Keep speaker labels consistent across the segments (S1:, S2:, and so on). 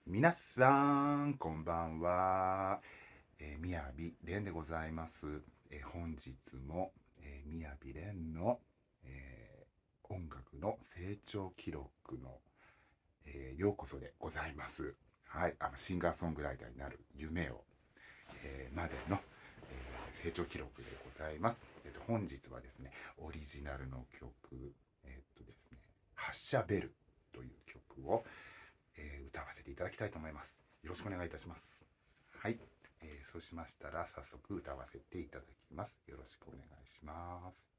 S1: 皆さん、こんばんは。みやびれんでございます。本日も、みやびれんの、音楽の成長記録の、ようこそでございます。はい、シンガーソングライターになる夢を、までの、成長記録でございます。本日はですね、オリジナルの曲、ですね、発射ベルという曲を、歌わせていただきたいと思います。よろしくお願いいたします。はい、そうしましたら早速歌わせていただきます。よろしくお願いします。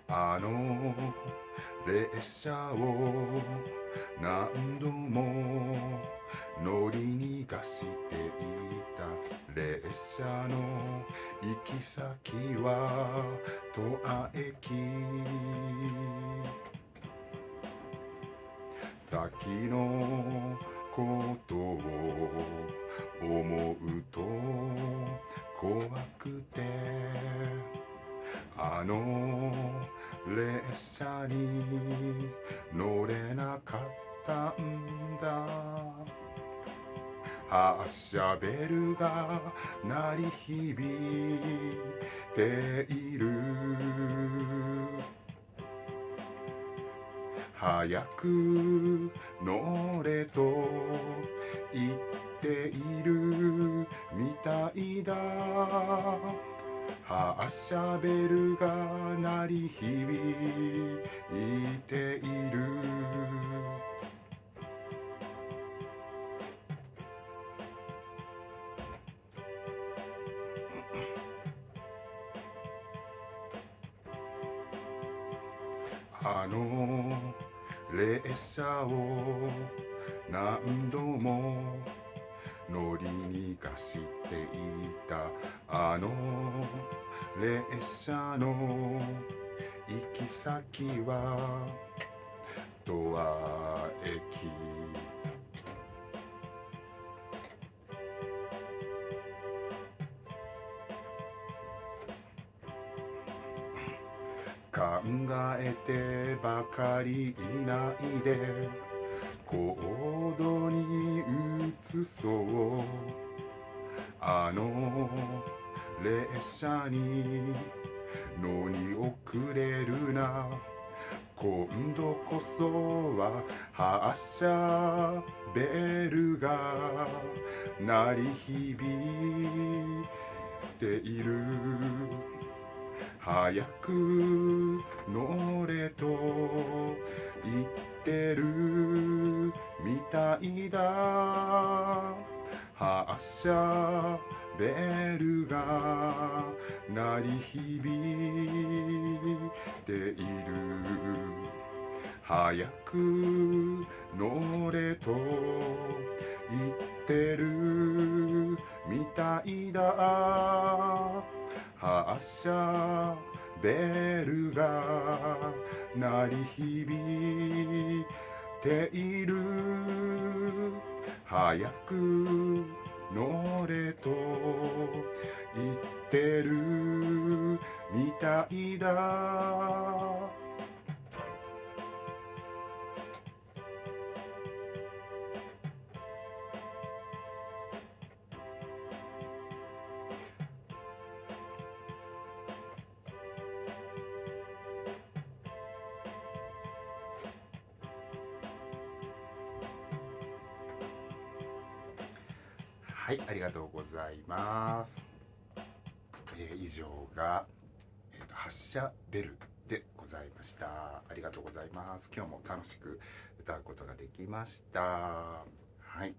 S1: あの列車を何度も乗り逃がしていた列車の行き先は戸田駅。先のことを思うと怖くてあの列車に乗れなかったんだ。発車ベルが鳴り響いている。早く乗れと言っているみたいだ。発車ベルが鳴り響いている。あの列車を何度も乗り逃がしていたあの列車の行き先は戸田駅。考えてばかりいないで行動に移そう。あの列車に乗り遅れるな。今度こそは発車ベルが鳴り響いている。早く乗れと言ってるみたいだ。発車ベルが鳴り響いている。早く乗れと言ってるみたいだ。発車ベルが鳴り響いている。早く乗れと言ってるみたいだ。はい、ありがとうございます。以上が、発射ベルでございました。ありがとうございます。今日も楽しく歌うことができました。はい。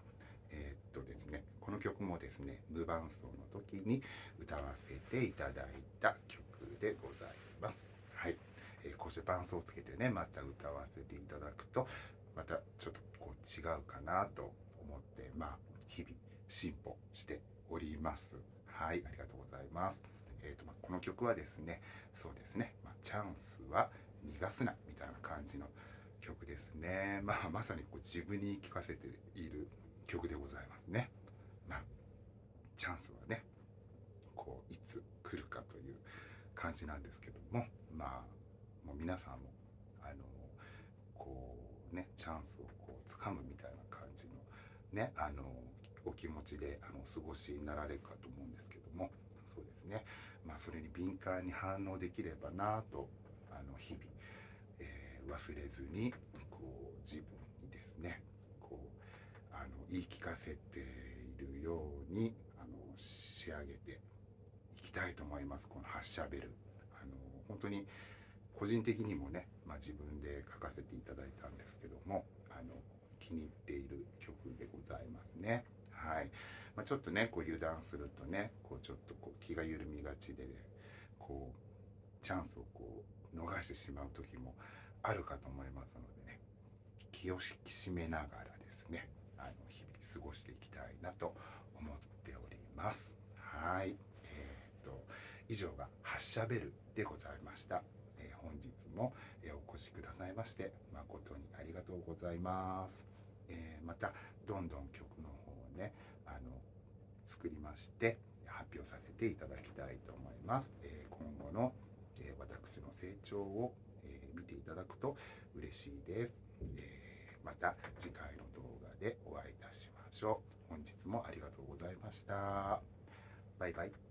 S1: ですね、この曲もですね、無伴奏の時に歌わせていただいた曲でございます。はい。こうして伴奏をつけてね、また歌わせていただくと、またちょっとこう違うかなと思って、日々進歩しております。はい、ありがとうございます。この曲はですね、そうですね、チャンスは逃がすなみたいな感じの曲ですね。まさにこう自分に言い聞かせている曲でございますね。チャンスはね、こういつ来るかという感じなんですけども、もう皆さんもこうね、チャンスをこう掴むみたいな感じのね、お気持ちでお過ごしになられるかと思うんですけども、そうですね、それに敏感に反応できればなと、日々、忘れずにこう自分にですね、こう言い聞かせているように仕上げていきたいと思います。この発射ベル、本当に個人的にもね、自分で書かせていただいたんですけども、気に入っている曲でございますね。はい。ちょっとね、こう油断するとね、こうちょっとこう気が緩みがちで、ね、こうチャンスをこう逃してしまう時もあるかと思いますのでね、気を引き締めながらですね、日々過ごしていきたいなと思っております。はい。以上が発射ベルでございました。本日もお越しくださいまして誠にありがとうございます。またどんどん曲の方をね作りまして発表させていただきたいと思います。今後の、私の成長を、見ていただくと嬉しいです。また次回の動画でお会いいたしましょう。本日もありがとうございました。バイバイ。